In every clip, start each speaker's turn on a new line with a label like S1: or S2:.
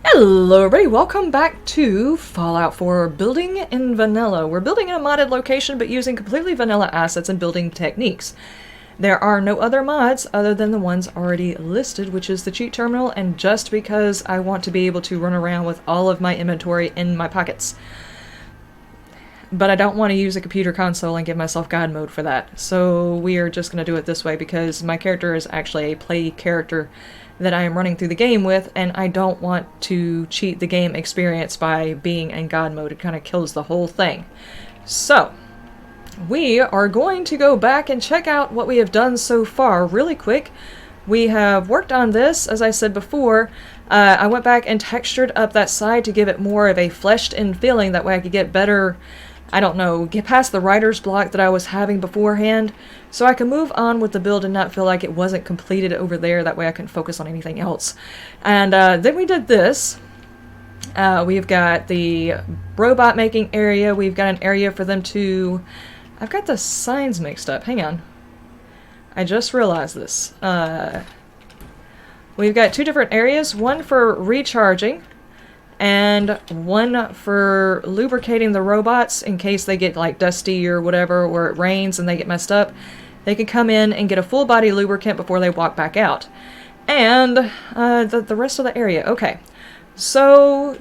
S1: Hello everybody, welcome back to Fallout 4 Building in Vanilla. We're building in a modded location but using completely vanilla assets and building techniques. There are no other mods other than the ones already listed, which is the cheat terminal, and just because I want to be able to run around with all of my inventory in my pockets. But I don't want to use a computer console and give myself God mode for that. So we are just going to do it this way because my character is actually a play character that I am running through the game with, and I don't want to cheat the game experience by being in God mode. It kind of kills the whole thing. So, we are going to go back and check out what we have done so far really quick. We have worked on this, as I said before. I went back and textured up that side to give it more of a fleshed-in feeling. That way I could get better, I don't know, get past the writer's block that I was having beforehand, so I can move on with the build and not feel like it wasn't completed over there. That way I can focus on anything else. And then we did this. We've got the robot making area. We've got an area for them to... I've got the signs mixed up. Hang on. I just realized this. We've got two different areas. One for recharging, and one for lubricating the robots in case they get like dusty or whatever, or it rains and they get messed up. They can come in and get a full body lubricant before they walk back out. And the rest of the area. Okay, so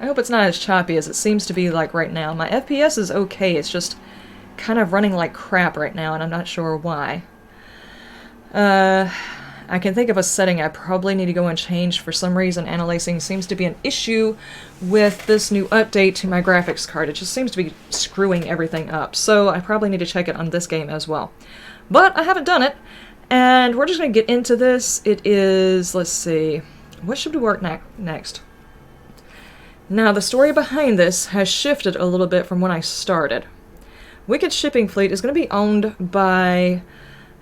S1: I hope it's not as choppy as it seems to be like right now. My FPS is okay, it's just kind of running like crap right now and I'm not sure why. I can think of a setting I probably need to go and change. For some reason, anti-aliasing seems to be an issue with this new update to my graphics card. It just seems to be screwing everything up. So I probably need to check it on this game as well. But I haven't done it, and we're just going to get into this. It is, let's see, what should we work next? Now, the story behind this has shifted a little bit from when I started. Wicked Shipping Fleet is going to be owned by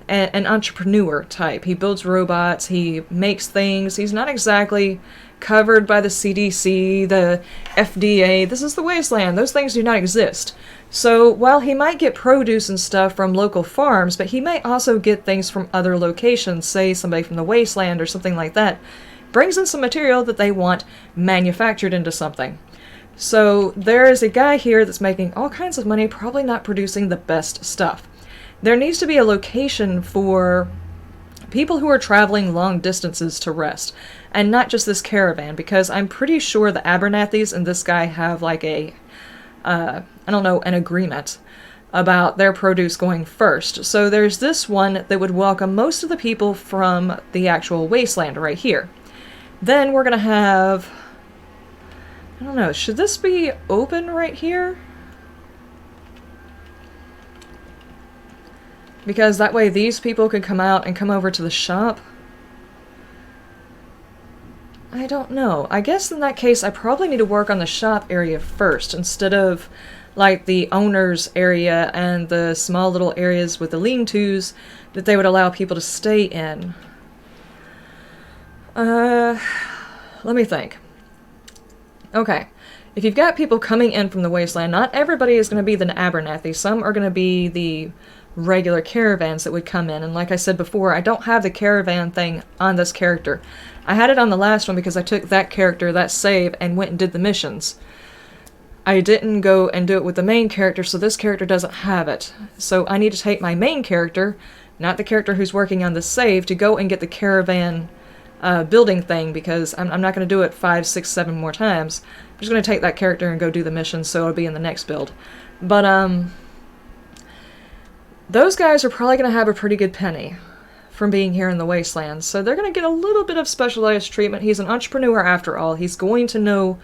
S1: an entrepreneur type. He builds robots, he makes things. He's not exactly covered by the CDC, the FDA. This is the wasteland. Those things do not exist. So while he might get produce and stuff from local farms, but he may also get things from other locations, say somebody from the wasteland or something like that, brings in some material that they want manufactured into something. So there is a guy here that's making all kinds of money, probably not producing the best stuff. There needs to be a location for people who are traveling long distances to rest, and not just this caravan, because I'm pretty sure the Abernathys and this guy have like a, I don't know, an agreement about their produce going first. So there's this one that would welcome most of the people from the actual wasteland right here. Then we're gonna have, I don't know, should this be open right here? Because that way these people can come out and come over to the shop. I don't know. I guess in that case I probably need to work on the shop area first instead of like the owner's area and the small little areas with the lean-tos that they would allow people to stay in. Let me think. Okay. If you've got people coming in from the wasteland, not everybody is going to be the Abernathy. Some are going to be the regular caravans that would come in, and like I said before, I don't have the caravan thing on this character. I had it on the last one because I took that character, that save, and went and did the missions. I didn't go and do it with the main character, so this character doesn't have it. So I need to take my main character, not the character who's working on the save, to go and get the caravan building thing, because I'm not going to do it 5, 6, 7 more times. I'm just going to take that character and go do the missions, so it'll be in the next build. But, those guys are probably going to have a pretty good penny from being here in the wasteland, so they're going to get a little bit of specialized treatment. He's an entrepreneur after all. He's going to know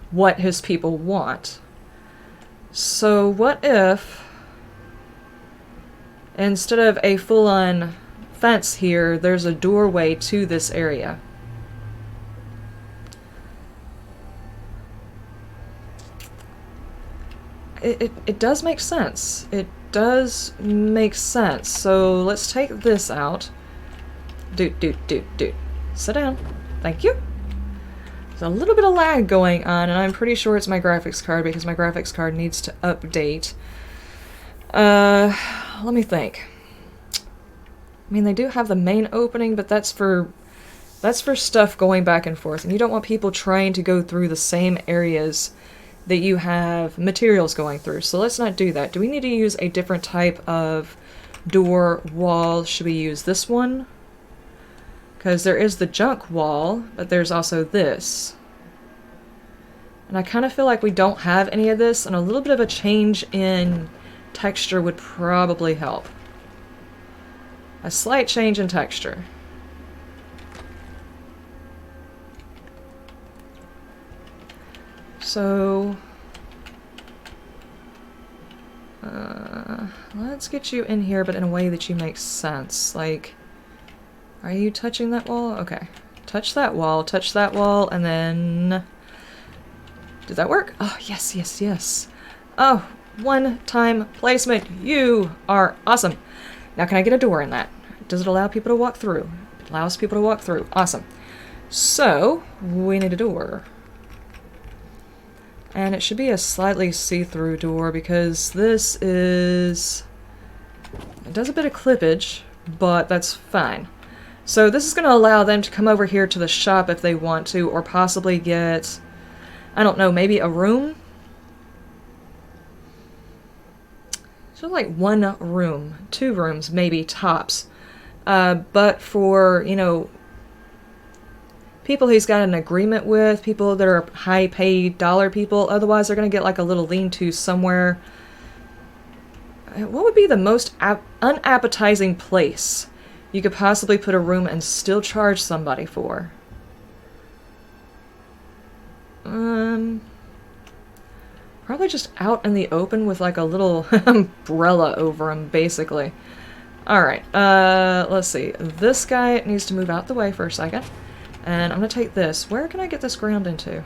S1: what his people want. So what if, instead of a full-on fence here, there's a doorway to this area? It does make sense. It does make sense. So let's take this out. Dude. Sit down. Thank you. There's a little bit of lag going on, and I'm pretty sure it's my graphics card because my graphics card needs to update. Let me think. I mean, they do have the main opening, but that's for That's for stuff going back and forth, and you don't want people trying to go through the same areas that you have materials going through. So let's not do that. Do we need to use a different type of door wall? Should we use this one? Because there is the junk wall, but there's also this. And I kind of feel like we don't have any of this, and a little bit of a change in texture would probably help. A slight change in texture. So, let's get you in here, but in a way that you make sense. Like, are you touching that wall? Okay. Touch that wall, and then... Did that work? Oh, yes, yes, yes. Oh, one-time placement. You are awesome. Now, can I get a door in that? Does it allow people to walk through? It allows people to walk through. Awesome. So, we need a door. And it should be a slightly see-through door because this is... It does a bit of clippage, but that's fine. So this is going to allow them to come over here to the shop if they want to, or possibly get, I don't know, maybe a room? So like one room, 2 rooms, maybe, tops. But for, you know, people he's got an agreement with, people that are high-paid dollar people, otherwise they're going to get like a little lean-to somewhere. What would be the most unappetizing place you could possibly put a room and still charge somebody for? Probably just out in the open with like a little umbrella over him, basically. Alright, let's see. This guy needs to move out the way for a second. And I'm going to take this. Where can I get this ground into?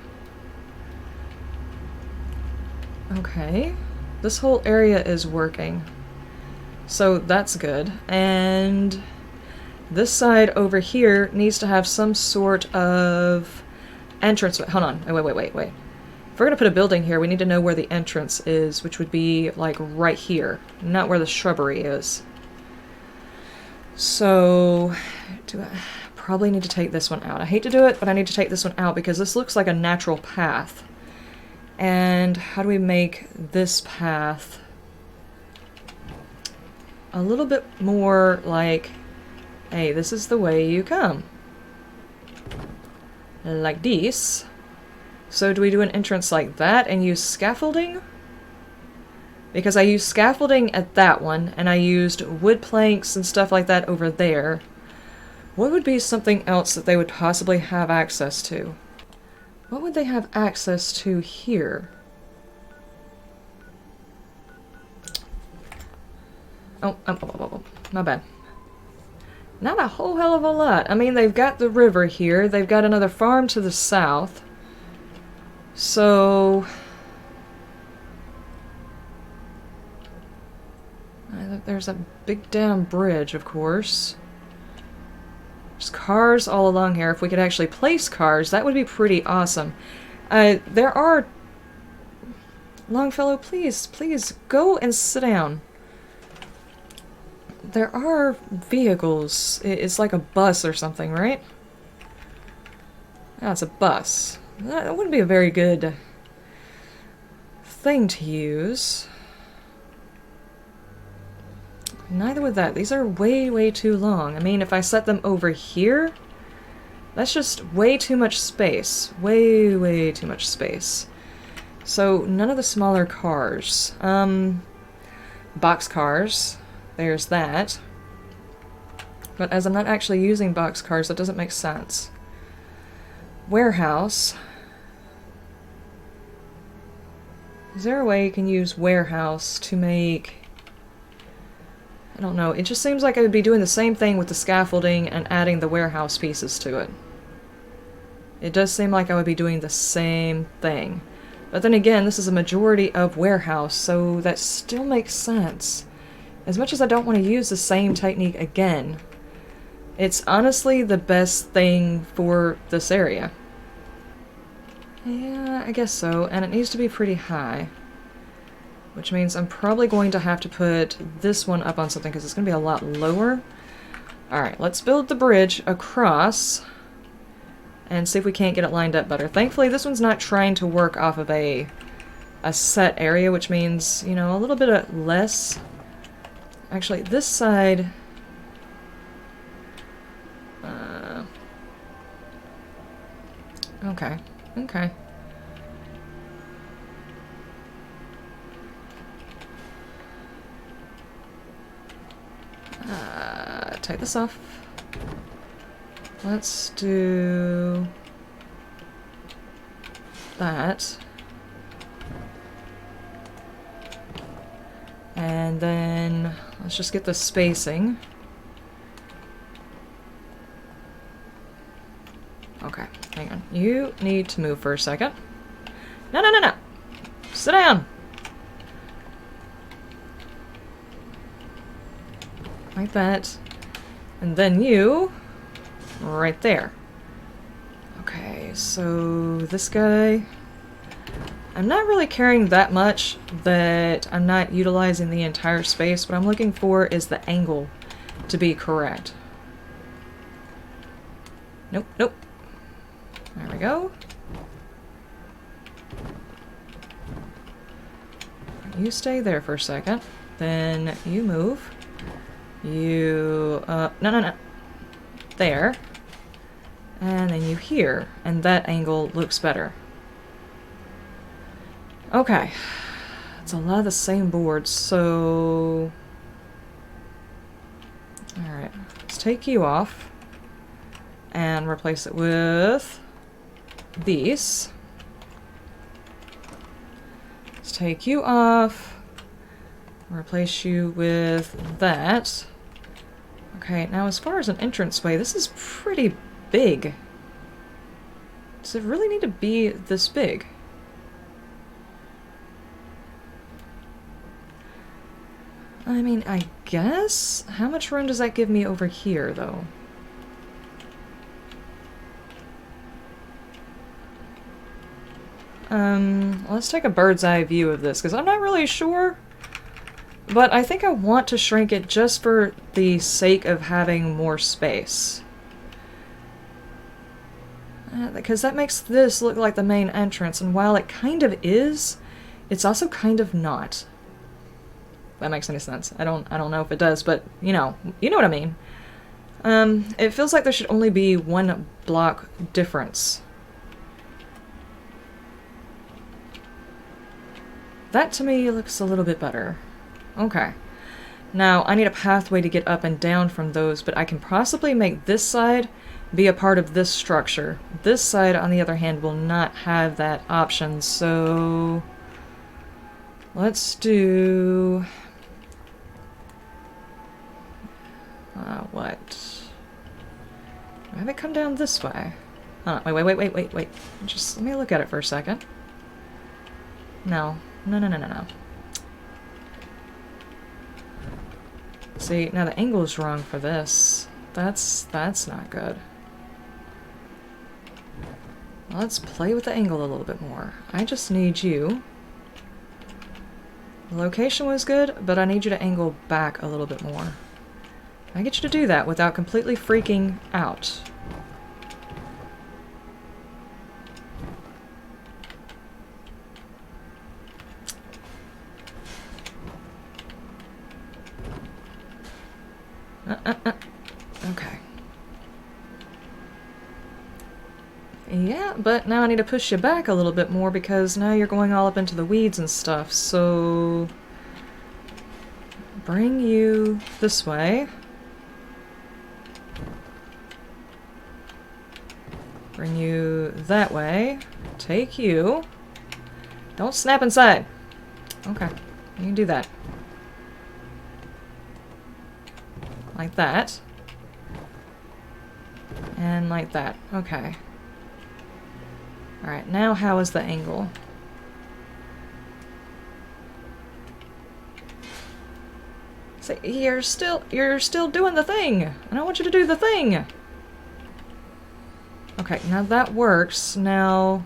S1: Okay. This whole area is working. So that's good. And this side over here needs to have some sort of entrance. Hold on. Wait. If we're going to put a building here, we need to know where the entrance is, which would be like right here, not where the shrubbery is. So, do I probably need to take this one out. I hate to do it, but I need to take this one out because this looks like a natural path. And how do we make this path a little bit more like, hey, this is the way you come. Like this. So do we do an entrance like that and use scaffolding? Because I used scaffolding at that one, and I used wood planks and stuff like that over there. What would be something else that they would possibly have access to? What would they have access to here? Oh, my bad. Not a whole hell of a lot. I mean, they've got the river here. They've got another farm to the south. So... there's a big damn bridge, of course. There's cars all along here. If we could actually place cars, that would be pretty awesome. There are... Longfellow, please go and sit down. There are vehicles. It's like a bus or something, right? Yeah, it's a bus. That wouldn't be a very good thing to use. Neither would that. These are way too long. I mean, if I set them over here, that's just way too much space. Way too much space. So, none of the smaller cars. Box cars. There's that. But as I'm not actually using box cars, that doesn't make sense. Warehouse. Is there a way you can use warehouse to make... I don't know, it just seems like I would be doing the same thing with the scaffolding and adding the warehouse pieces to it. It does seem like I would be doing the same thing. But then again, this is a majority of warehouse, so that still makes sense. As much as I don't want to use the same technique again, it's honestly the best thing for this area. Yeah, I guess so, and it needs to be pretty high. Which means I'm probably going to have to put this one up on something because it's going to be a lot lower. Alright, let's build the bridge across. and see if we can't get it lined up better. Thankfully, this one's not trying to work off of a set area, which means, you know, a little bit of less. Actually, this side... okay, okay. Take this off. Let's do that. And then let's just get the spacing. Okay, hang on. You need to move for a second. No, no, no, no. Sit down. Like that. And then you, right there. Okay, so this guy, I'm not really caring that much that I'm not utilizing the entire space. What I'm looking for is the angle to be correct. Nope, nope. There we go. You stay there for a second. Then you move. You, no, no, no. There. And then you here. And that angle looks better. Okay. It's a lot of the same boards, so... Alright. Let's take you off. And replace it with... these. Let's take you off. Replace you with that. Okay, now as far as an entranceway, this is pretty big. Does it really need to be this big? I mean, I guess? How much room does that give me over here, though? Let's take a bird's eye view of this, because I'm not really sure. But I think I want to shrink it just for the sake of having more space. Because that makes this look like the main entrance, and while it kind of is, it's also kind of not. If that makes any sense. I don't know if it does, but you know what I mean. It feels like there should only be one block difference. That to me looks a little bit better. Okay. Now, I need a pathway to get up and down from those, but I can possibly make this side be a part of this structure. This side, on the other hand, will not have that option, so... let's do... what? Have it come down this way? Wait. Just let me look at it for a second. No. No. See, now the angle is wrong for this. That's not good. Let's play with the angle a little bit more. I just need you. The location was good, but I need you to angle back a little bit more. I get you to do that without completely freaking out. Okay. Yeah, but now I need to push you back a little bit more because now you're going all up into the weeds and stuff, so... bring you this way. Bring you that way. Take you. Don't snap inside. Okay, you can do that. Like that. And like that. Okay. Alright, now how is the angle? See, you're still doing the thing! And I want you to do the thing! Okay, now that works. Now,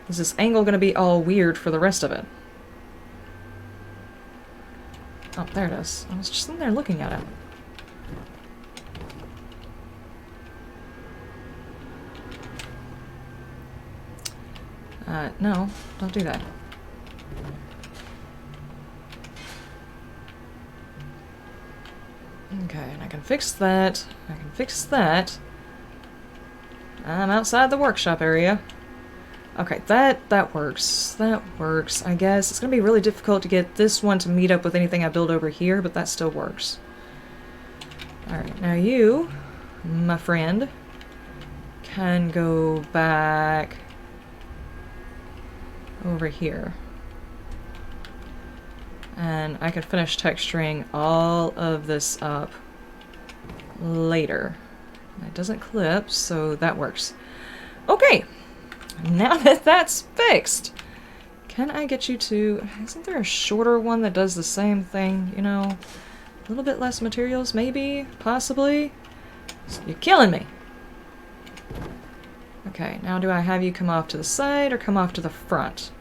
S1: is this angle gonna be all weird for the rest of it? Oh, there it is. I was just sitting there looking at it. No, don't do that. Okay, and I can fix that. I can fix that. I'm outside the workshop area. Okay, that works. That works, I guess. It's gonna be really difficult to get this one to meet up with anything I build over here, but that still works. Alright, now you, my friend, can go back over here. And I can finish texturing all of this up later. It doesn't clip, so that works. Okay, now that that's fixed, can I get you to... Isn't there a shorter one that does the same thing, you know? A little bit less materials, maybe? Possibly? You're killing me! Okay, now do I have you come off to the side or come off to the front?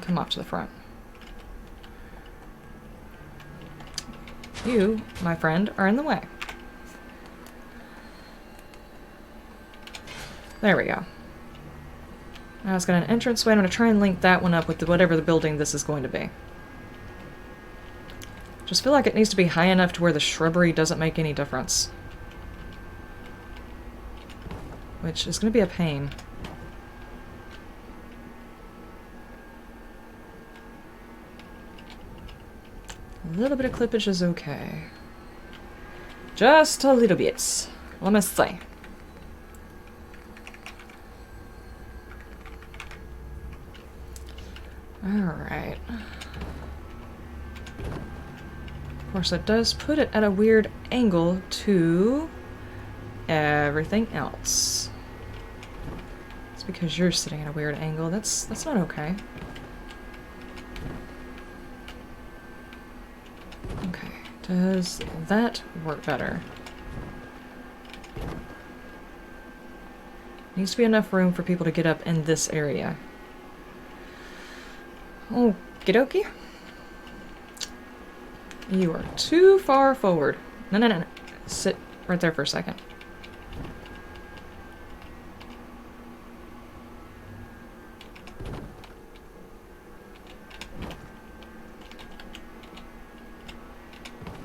S1: Come off to the front. You, my friend, are in the way. There we go. Now it's got an entranceway. I'm going to try and link that one up with whatever the building this is going to be. Just feel like it needs to be high enough to where the shrubbery doesn't make any difference. Which is going to be a pain. A little bit of clippage is okay. Just a little bit, let me say. Alright. Of course, it does put it at a weird angle to everything else. It's because you're sitting at a weird angle. That's not okay. Okay, does that work better? Needs to be enough room for people to get up in this area. Okie dokie. You are too far forward. No, no, no, no. Sit right there for a second.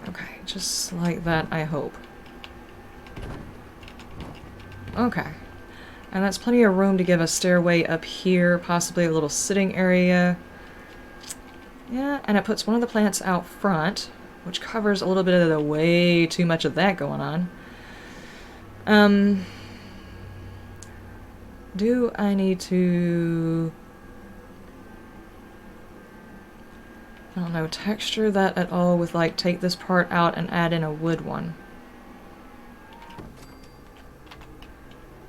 S1: Okay, just like that, I hope. Okay. And that's plenty of room to give a stairway up here, possibly a little sitting area. Yeah, and it puts one of the plants out front, which covers a little bit of the way too much of that going on. Do I need to... I don't know, texture that at all with, like, take this part out and add in a wood one?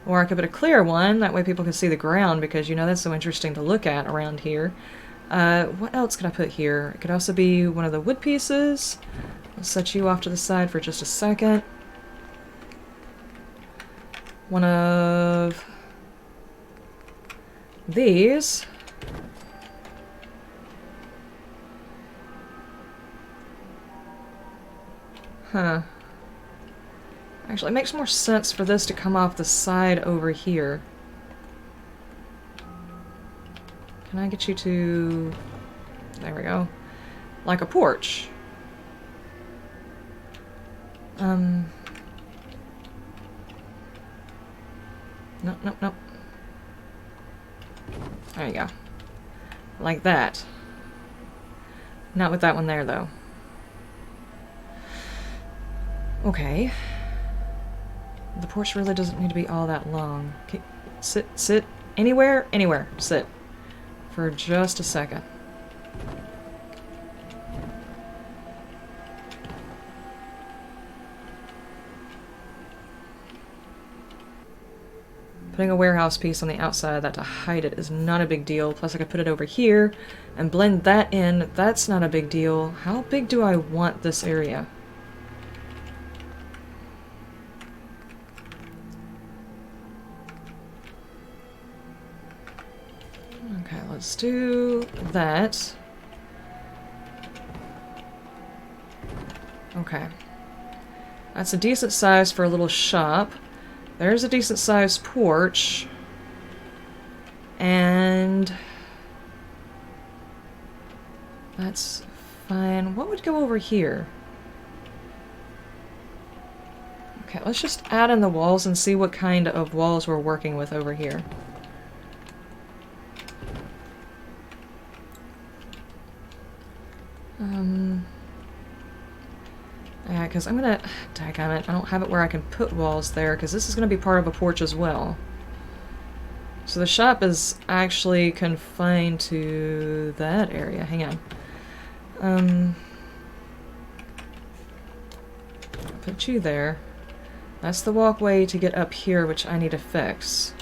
S1: Or I could put a clear one, that way people can see the ground, because, you know, that's so interesting to look at around here. What else could I put here? It could also be one of the wood pieces. I'll set you off to the side for just a second. One of these. Huh. Actually, it makes more sense for this to come off the side over here. Can I get you to... There we go. Like a porch. Nope, nope, nope. There you go. Like that. Not with that one there, though. Okay. The porch really doesn't need to be all that long. Okay, sit. Anywhere, sit. For just a second. Putting a warehouse piece on the outside of that to hide it is not a big deal. Plus I could put it over here and blend that in. That's not a big deal. How big do I want this area? Okay, let's do that. Okay. That's a decent size for a little shop. There's a decent sized porch. And that's fine. What would go over here? Okay, let's just add in the walls and see what kind of walls we're working with over here. Yeah, because I'm gonna... Daggone it, I don't have it where I can put walls there, because this is gonna be part of a porch as well. So the shop is actually confined to that area. Hang on. I'll put you there. That's the walkway to get up here, which I need to fix.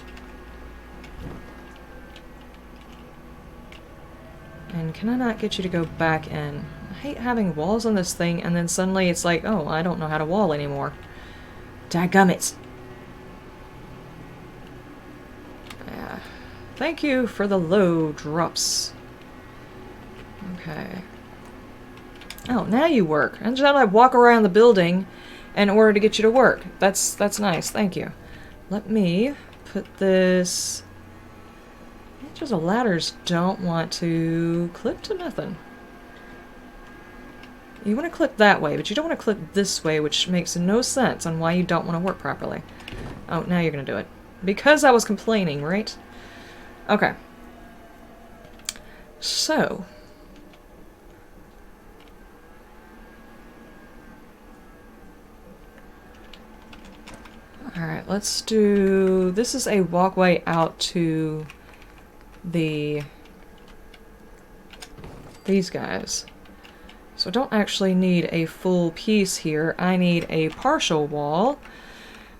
S1: And can I not get you to go back in? I hate having walls on this thing, and then suddenly it's like, oh, I don't know how to wall anymore. Dadgummit! Yeah. Thank you for the low drops. Okay. Oh, now you work. And then I walk around the building in order to get you to work. That's nice. Thank you. Let me put this... Just the ladders don't want to clip to nothing. You want to clip that way, but you don't want to clip this way, which makes no sense on why you don't want to work properly. Oh, now you're going to do it. Because I was complaining, right? Okay. So... Alright, let's do... This is a walkway out to these guys. So I don't actually need a full piece here. I need a partial wall,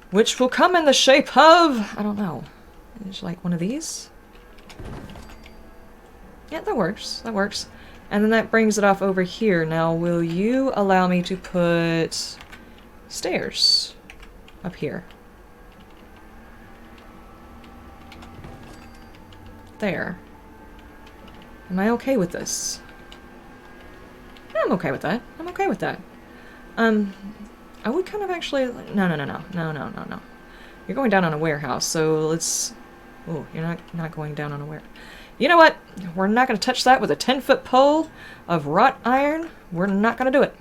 S1: which will come in the shape of... I don't know. It's like one of these? Yeah, that works. That works. And then that brings it off over here. Now, will you allow me to put stairs up here? There. Am I okay with this? Yeah, I'm okay with that. I'm okay with that. I would kind of actually... No. You're going down on a warehouse, so let's... Oh, you're not going down on a warehouse. You know what? We're not going to touch that with a 10-foot pole of wrought iron. We're not going to do it.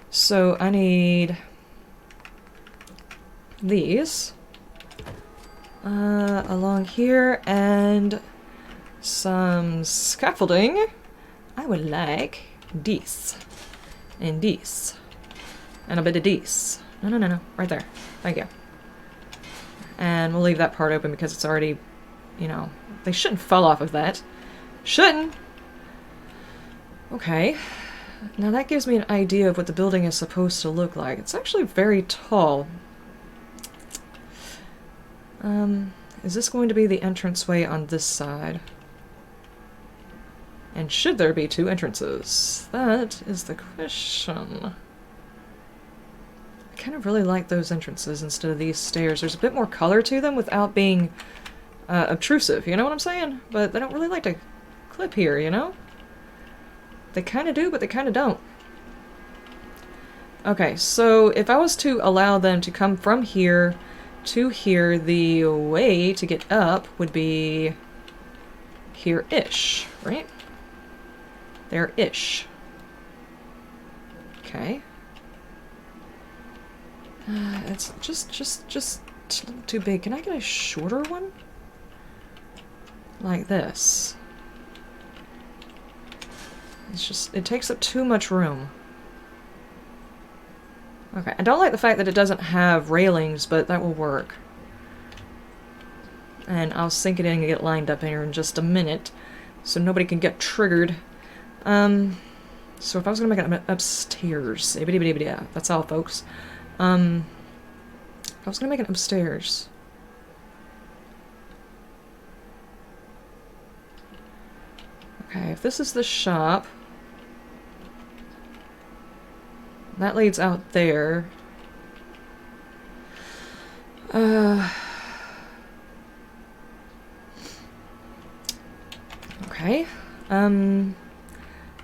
S1: So I need... these. Along here, and... some scaffolding. I would like this. And this. And a bit of this. No. Right there. Thank you. And we'll leave that part open because it's already, you know, they shouldn't fall off of that. Shouldn't! Okay. Now that gives me an idea of what the building is supposed to look like. It's actually very tall. Is this going to be the entranceway on this side? And should there be two entrances? That is the question. I kind of really like those entrances instead of these stairs. There's a bit more color to them without being obtrusive, you know what I'm saying? But they don't really like to clip here, you know? They kind of do, but they kind of don't. Okay, so if I was to allow them to come from here to here, the way to get up would be here-ish, right? There-ish. Okay. It's just too big. Can I get a shorter one? Like this. It's just, it takes up too much room. Okay, I don't like the fact that it doesn't have railings, but that will work. And I'll sink it in and get lined up here in just a minute, so nobody can get triggered. So if I was gonna make it upstairs, that's all, folks. I was gonna make it upstairs. Okay, if this is the shop, that leads out there. Okay.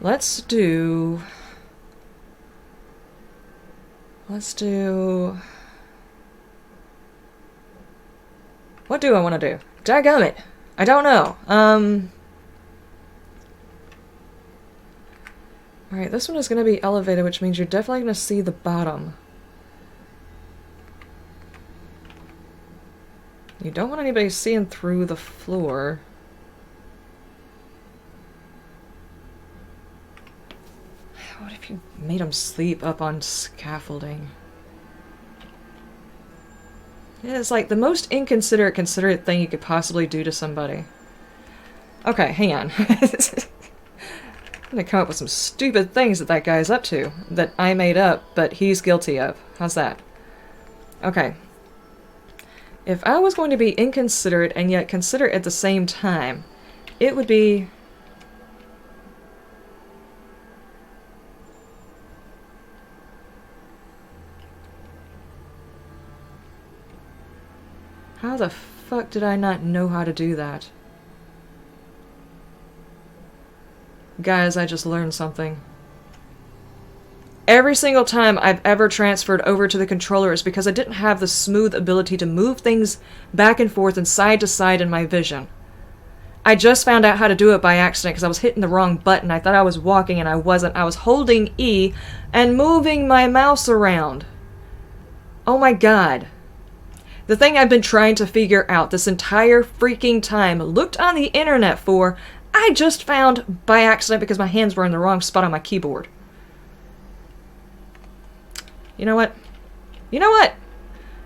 S1: Let's do... What do I want to do? Daggum it! I don't know. Alright, this one is going to be elevated, which means you're definitely going to see the bottom. You don't want anybody seeing through the floor. What if you made them sleep up on scaffolding? Yeah, it's like the most inconsiderate, considerate thing you could possibly do to somebody. Okay, hang on. I'm gonna come up with some stupid things that that guy's up to that I made up, but he's guilty of. How's that? Okay. If I was going to be inconsiderate and yet considerate at the same time, it would be... How the fuck did I not know how to do that? Guys, I just learned something. Every single time I've ever transferred over to the controller is because I didn't have the smooth ability to move things back and forth and side to side in my vision. I just found out how to do it by accident because I was hitting the wrong button. I thought I was walking and I wasn't. I was holding E and moving my mouse around. Oh my god. The thing I've been trying to figure out this entire freaking time, looked on the internet for, I just found by accident because my hands were in the wrong spot on my keyboard. You know what? You know what?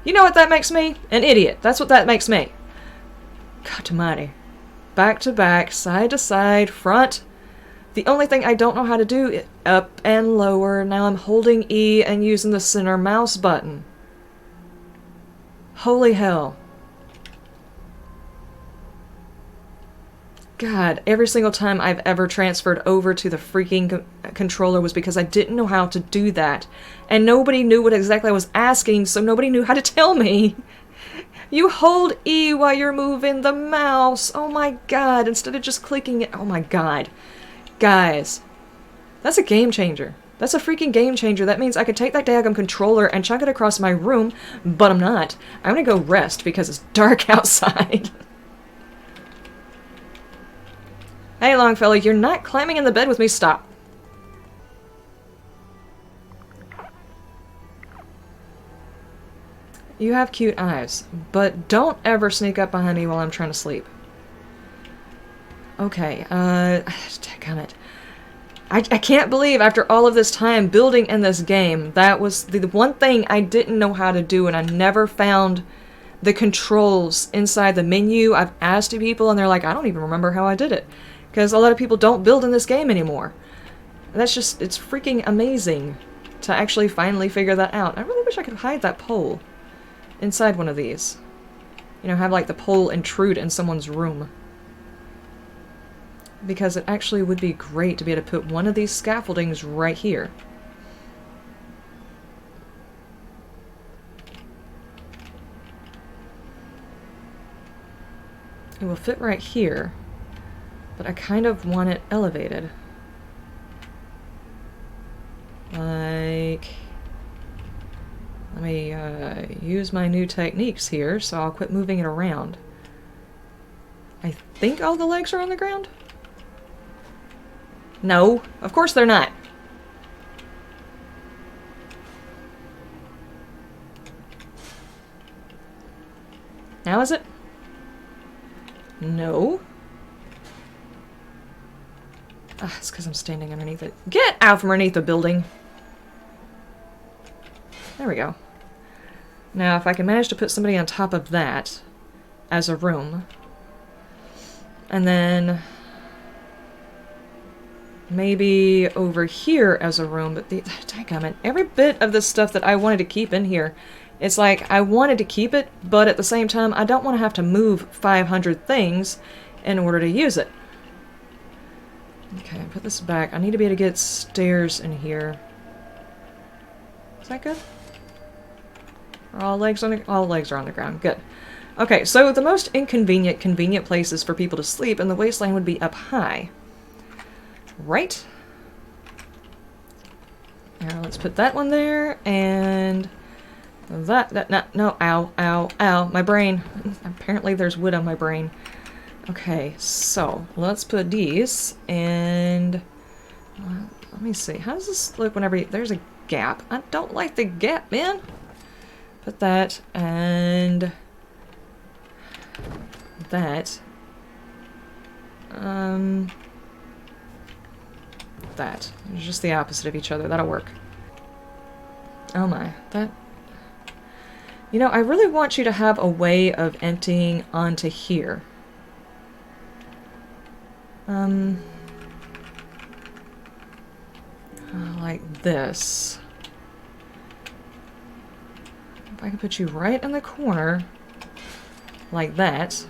S1: You know what that makes me? An idiot. That's what that makes me. God almighty. Back to back, side to side, front. The only thing I don't know how to do is up and lower. Now I'm holding E and using the center mouse button. Holy hell. God, every single time I've ever transferred over to the freaking controller was because I didn't know how to do that. And nobody knew what exactly I was asking, so nobody knew how to tell me. You hold E while you're moving the mouse. Oh my god, instead of just clicking it. Oh my god. Guys, that's a game changer. That's a freaking game changer. That means I could take that daggum controller and chuck it across my room, but I'm not. I'm gonna go rest because it's dark outside. Hey, Longfellow, you're not climbing in the bed with me. Stop. You have cute eyes, but don't ever sneak up behind me while I'm trying to sleep. Okay, damn it. I can't believe after all of this time building in this game, that was the one thing I didn't know how to do, and I never found the controls inside the menu. I've asked people and they're like, I don't even remember how I did it. Because a lot of people don't build in this game anymore. And that's just, it's freaking amazing to actually finally figure that out. I really wish I could hide that pole inside one of these. You know, have like the pole intrude in someone's room. Because it actually would be great to be able to put one of these scaffoldings right here. It will fit right here, but I kind of want it elevated. Like, let me use my new techniques here, so I'll quit moving it around. I think all the legs are on the ground? No, of course they're not. Now is it? No. Ah, it's because I'm standing underneath it. Get out from underneath the building! There we go. Now, if I can manage to put somebody on top of that as a room, and then maybe over here as a room, but dadgummit, every bit of this stuff that I wanted to keep in here, it's like I wanted to keep it, but at the same time, I don't want to have to move 500 things in order to use it. Okay, put this back. I need to be able to get stairs in here. Is that good? Are all legs on the, all legs are on the ground. Good. Okay, so the most convenient places for people to sleep in the wasteland would be up high. Right? Now let's put that one there, and no, ow, my brain. Apparently there's wood on my brain. Okay, so let's put these, and let me see. How does this look whenever there's a gap? I don't like the gap, man. Put that, and that. That. They're just the opposite of each other. That'll work. Oh my, that... You know, I really want you to have a way of emptying onto here. Like this. If I could put you right in the corner, like that.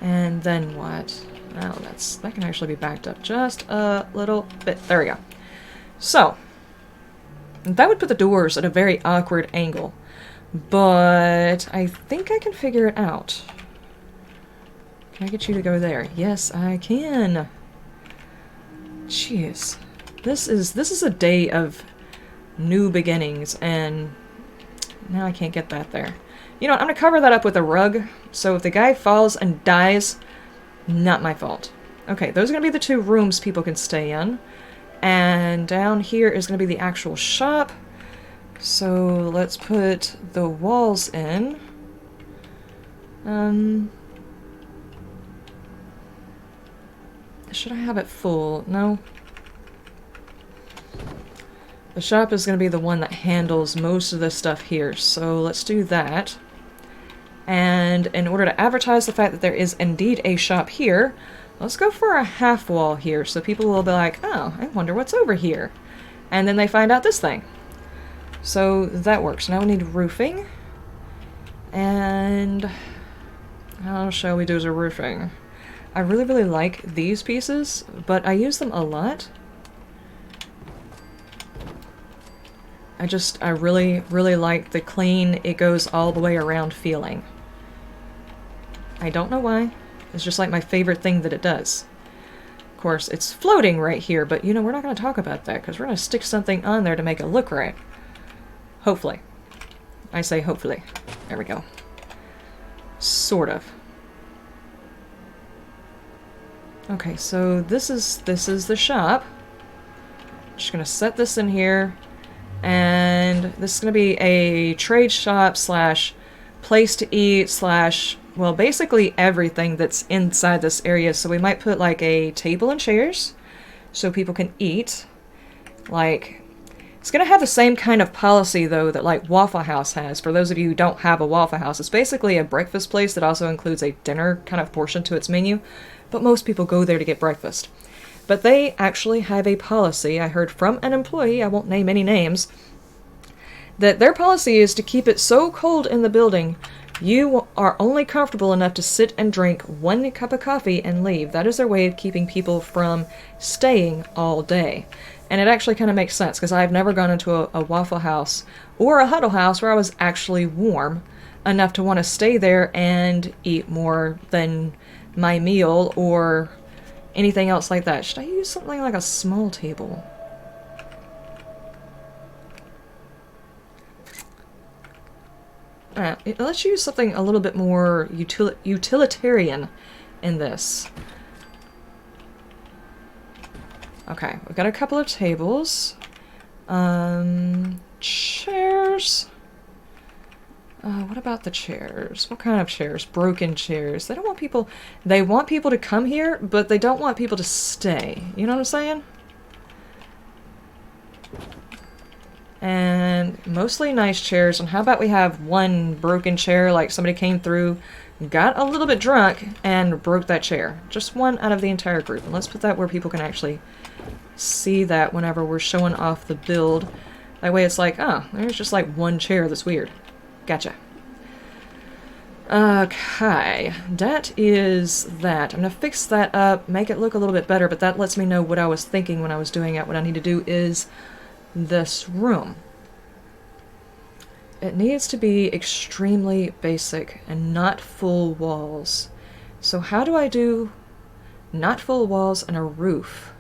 S1: And then what? Oh, that can actually be backed up just a little bit. There we go. So, that would put the doors at a very awkward angle. But I think I can figure it out. Can I get you to go there? Yes, I can. Jeez. This is a day of new beginnings, and now I can't get that there. You know what, I'm gonna cover that up with a rug, so if the guy falls and dies, not my fault. Okay, those are gonna be the 2 rooms people can stay in. And down here is gonna be the actual shop. So let's put the walls in. Should I have it full? No. The shop is going to be the one that handles most of the stuff here, so let's do that. And in order to advertise the fact that there is indeed a shop here, let's go for a half wall here, so people will be like, oh, I wonder what's over here. And then they find out this thing. So that works. Now we need roofing. And how shall we do the roofing? I really, really like these pieces, but I use them a lot. I really, really like the clean, it goes all the way around feeling. I don't know why. It's just like my favorite thing that it does. Of course, it's floating right here, but you know, we're not going to talk about that because we're going to stick something on there to make it look right. Hopefully. I say hopefully. There we go. Sort of. Okay, so this is the shop. Just gonna set this in here, and this is gonna be a trade shop slash place to eat slash, well, basically everything that's inside this area. So we might put like a table and chairs so people can eat. Like, it's gonna have the same kind of policy though that like Waffle House has. For those of you who don't have a Waffle House, it's basically a breakfast place that also includes a dinner kind of portion to its menu. But most people go there to get breakfast. But they actually have a policy, I heard from an employee, I won't name any names, that their policy is to keep it so cold in the building, you are only comfortable enough to sit and drink 1 cup of coffee and leave. That is their way of keeping people from staying all day. And it actually kind of makes sense, because I've never gone into a Waffle House or a Huddle House where I was actually warm enough to want to stay there and eat more than my meal or anything else like that. Should I use something like a small table? Let's use something a little bit more utilitarian in this. Okay, we've got a couple of tables. Chairs. What about the chairs? What kind of chairs? Broken chairs. They don't want people... They want people to come here, but they don't want people to stay. You know what I'm saying? And mostly nice chairs. And how about we have 1 broken chair, like somebody came through, got a little bit drunk, and broke that chair. Just 1 out of the entire group. And let's put that where people can actually see that whenever we're showing off the build. That way it's like, oh, there's just like 1 chair that's weird. Gotcha. Okay, that is that. I'm gonna fix that up, make it look a little bit better, but that lets me know what I was thinking when I was doing it. What I need to do is this room. It needs to be extremely basic and not full walls. So how do I do not full walls and a roof?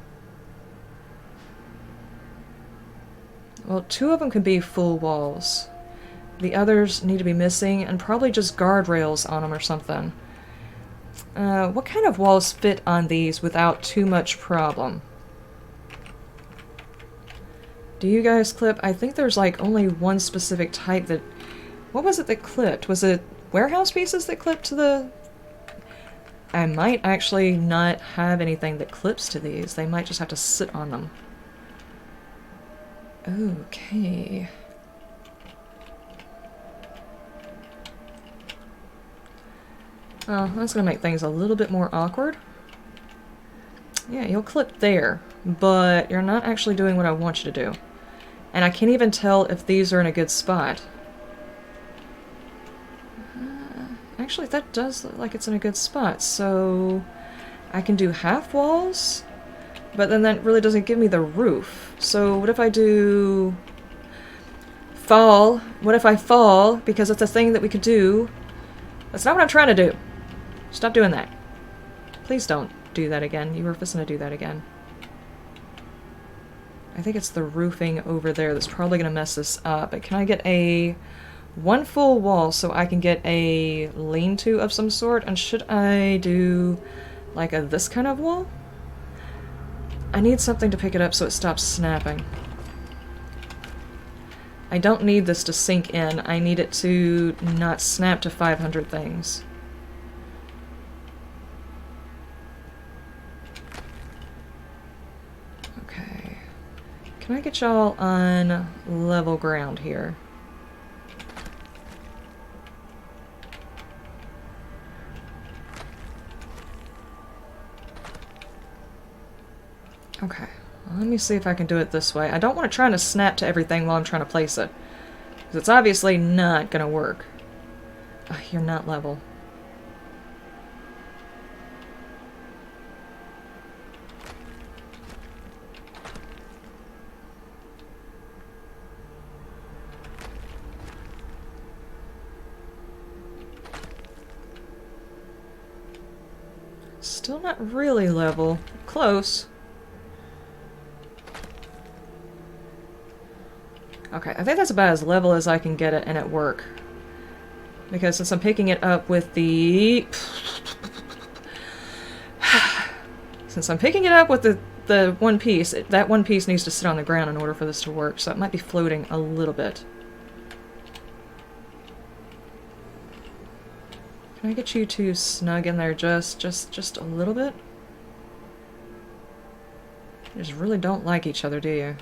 S1: Well, 2 of them can be full walls. The others need to be missing, and probably just guardrails on them or something. What kind of walls fit on these without too much problem? Do you guys clip? I think there's like only one specific type that... What was it that clipped? Was it warehouse pieces that clipped to the... I might actually not have anything that clips to these. They might just have to sit on them. Okay. Oh, that's going to make things a little bit more awkward. Yeah, you'll clip there, but you're not actually doing what I want you to do. And I can't even tell if these are in a good spot. Actually, that does look like it's in a good spot, so I can do half walls, but then that really doesn't give me the roof. So what if I do fall? What if I fall? Because it's a thing that we could do. That's not what I'm trying to do. Stop doing that. Please don't do that again. You were fixing to do that again. I think it's the roofing over there that's probably going to mess this up. But can I get one full wall so I can get a lean-to of some sort? And should I do like this kind of wall? I need something to pick it up so it stops snapping. I don't need this to sink in. I need it to not snap to 500 things. Okay. Can I get y'all on level ground here? Okay, well, let me see if I can do it this way. I don't want it trying to snap to everything while I'm trying to place it, because it's obviously not going to work. Oh, you're not level. Still not really level. Close. Okay, I think that's about as level as I can get it and at work. Because since I'm picking it up with the... Since I'm picking it up with the one piece, that one piece needs to sit on the ground in order for this to work, so it might be floating a little bit. Can I get you to snug in there just a little bit? You just really don't like each other, do you?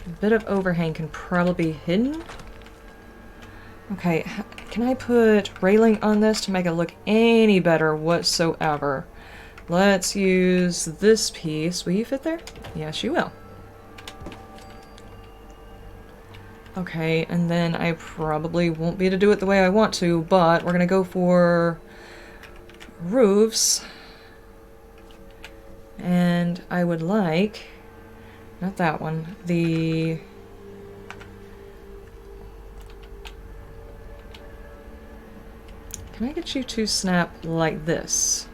S1: A bit of overhang can probably be hidden. Okay, can I put railing on this to make it look any better whatsoever? Let's use this piece. Will you fit there? Yes, you will. Okay, and then I probably won't be able to do it the way I want to, but we're gonna go for roofs. And I would like... Not that one. The... Can I get you to snap like this?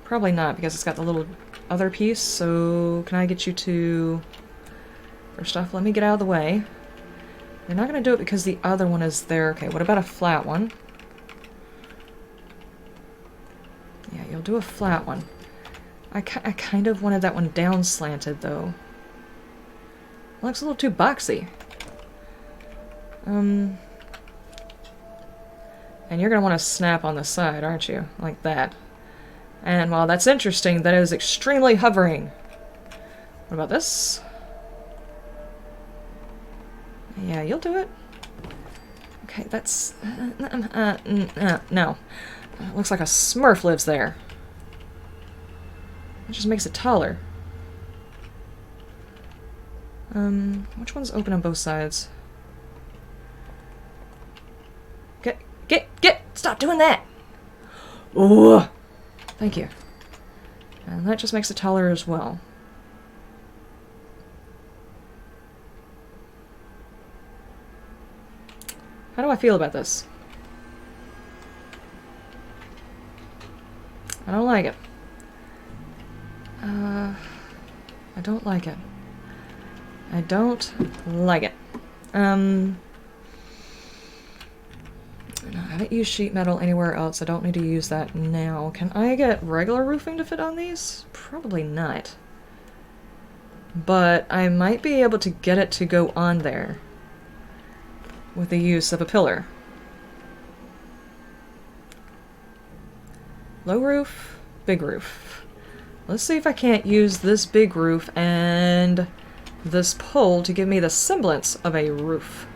S1: Probably not, because it's got the little other piece, so can I get you to... First off, let me get out of the way. You're not going to do it because the other one is there. Okay, what about a flat one? Yeah, you'll do a flat one. I kind of wanted that one down slanted, though. It looks a little too boxy. And you're going to want to snap on the side, aren't you? Like that. And while that's interesting, that is extremely hovering. What about this? Yeah, you'll do it. Okay, that's... no. Looks like a Smurf lives there. It just makes it taller. Which one's open on both sides? Get! Stop doing that! Ooh! Thank you. And that just makes it taller as well. How do I feel about this? I don't like it. I don't like it. I don't like it. haven't used sheet metal anywhere else. I don't need to use that now. Can I get regular roofing to fit on these? Probably not. But I might be able to get it to go on there with the use of a pillar. Low roof, big roof. Let's see if I can't use this big roof and this pole to give me the semblance of a roof.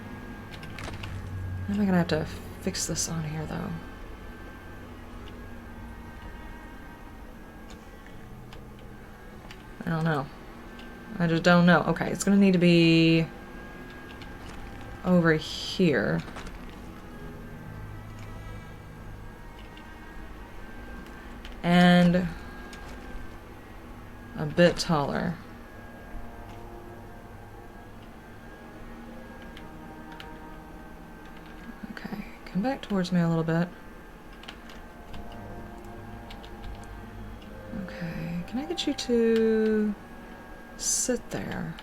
S1: Am I gonna have to fix this on here, though? I don't know. I just don't know. Okay, it's gonna need to be over here. And a bit taller. Okay, come back towards me a little bit. Okay, can I get you to sit there?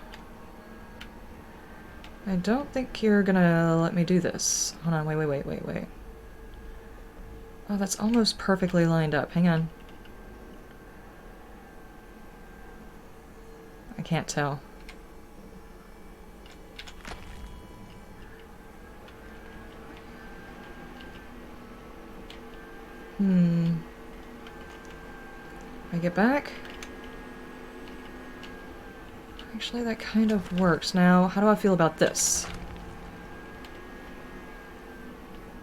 S1: I don't think you're gonna let me do this. Hold on, wait. Oh, that's almost perfectly lined up. Hang on. I can't tell. I get back? Actually, that kind of works. Now, how do I feel about this?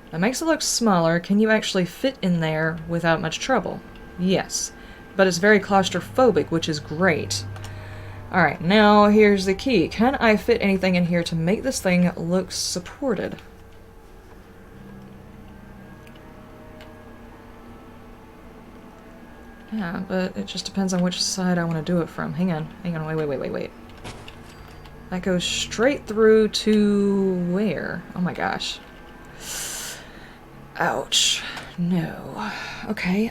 S1: That makes it look smaller. Can you actually fit in there without much trouble? Yes. But it's very claustrophobic, which is great. Alright, now here's the key. Can I fit anything in here to make this thing look supported? Yeah, but it just depends on which side I want to do it from. Hang on, wait. That goes straight through to where? Oh my gosh. Ouch. No. Okay,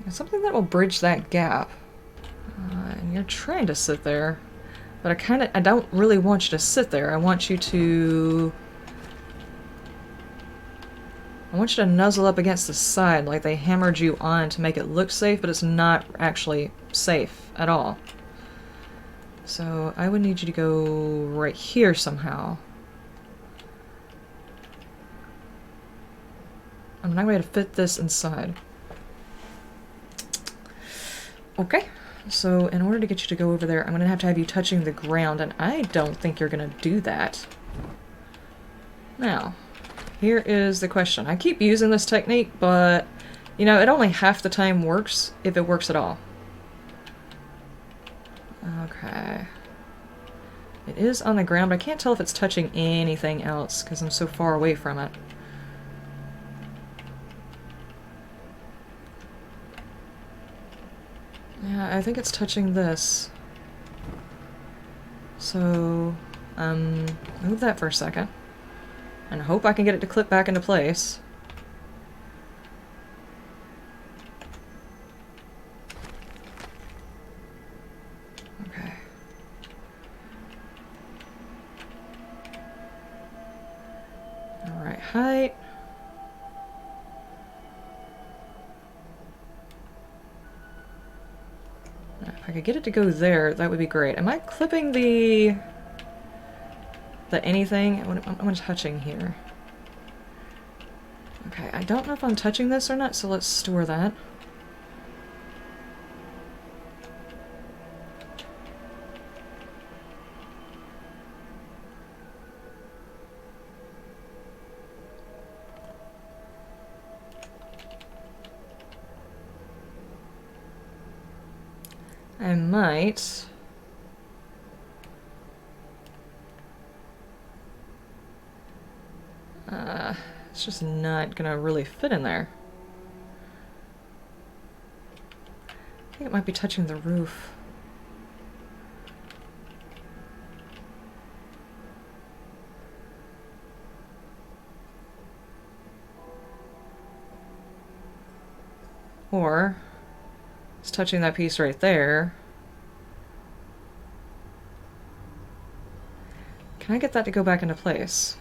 S1: something that will bridge that gap. And you're trying to sit there, but I don't really want you to sit there. I want you to nuzzle up against the side like they hammered you on to make it look safe, but it's not actually safe at all. So I would need you to go right here somehow. I'm not going to fit this inside. Okay, so in order to get you to go over there, I'm going to have you touching the ground, and I don't think you're going to do that. Now, here is the question. I keep using this technique, but, you know, it only half the time works, if it works at all. Okay. It is on the ground, but I can't tell if it's touching anything else, because I'm so far away from it. Yeah, I think it's touching this. So, move that for a second. And hope I can get it to clip back into place. Okay. Alright, height. If I could get it to go there, that would be great. Am I clipping the anything? I'm touching here. Okay, I don't know if I'm touching this or not, so let's store that. I might... it's just not gonna really fit in there. I think it might be touching the roof. Or it's touching that piece right there. Can I get that to go back into place?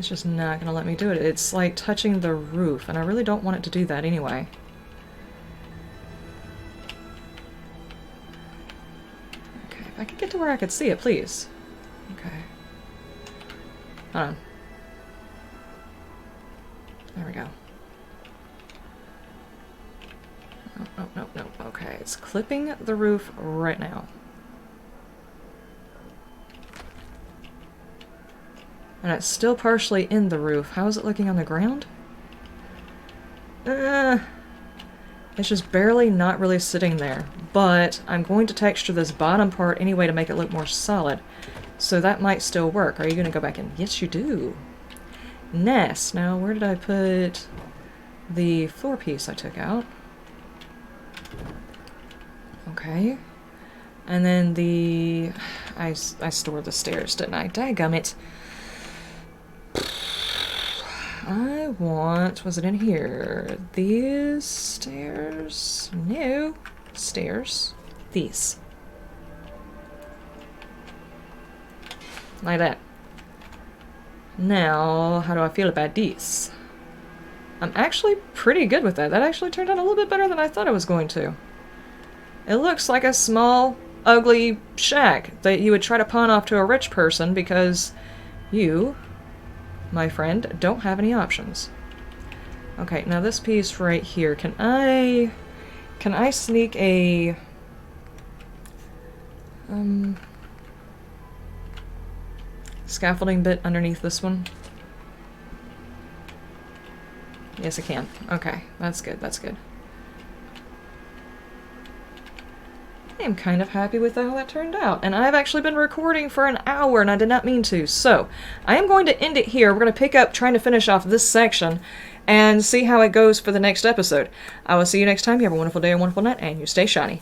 S1: It's just not going to let me do it. It's like touching the roof, and I really don't want it to do that anyway. Okay, if I could get to where I could see it, please. Okay. Hold on. There we go. No. Okay, it's clipping the roof right now. And it's still partially in the roof. How is it looking on the ground? It's just barely not really sitting there. But I'm going to texture this bottom part anyway to make it look more solid. So that might still work. Are you going to go back in? Yes, you do. Nest. Now, where did I put the floor piece I took out? Okay. And then the... I stored the stairs, didn't I? Dadgummit. I want... Was it in here? These stairs? No. Stairs. These. Like that. Now, how do I feel about these? I'm actually pretty good with that. That actually turned out a little bit better than I thought it was going to. It looks like a small, ugly shack that you would try to pawn off to a rich person because you, my friend, don't have any options. Okay, now this piece right here, can I sneak a scaffolding bit underneath this one? Yes, I can. Okay, that's good, that's good. I am kind of happy with how that turned out. And I've actually been recording for an hour, and I did not mean to. So, I am going to end it here. We're going to pick up trying to finish off this section and see how it goes for the next episode. I will see you next time. You have a wonderful day, a wonderful night, and you stay shiny.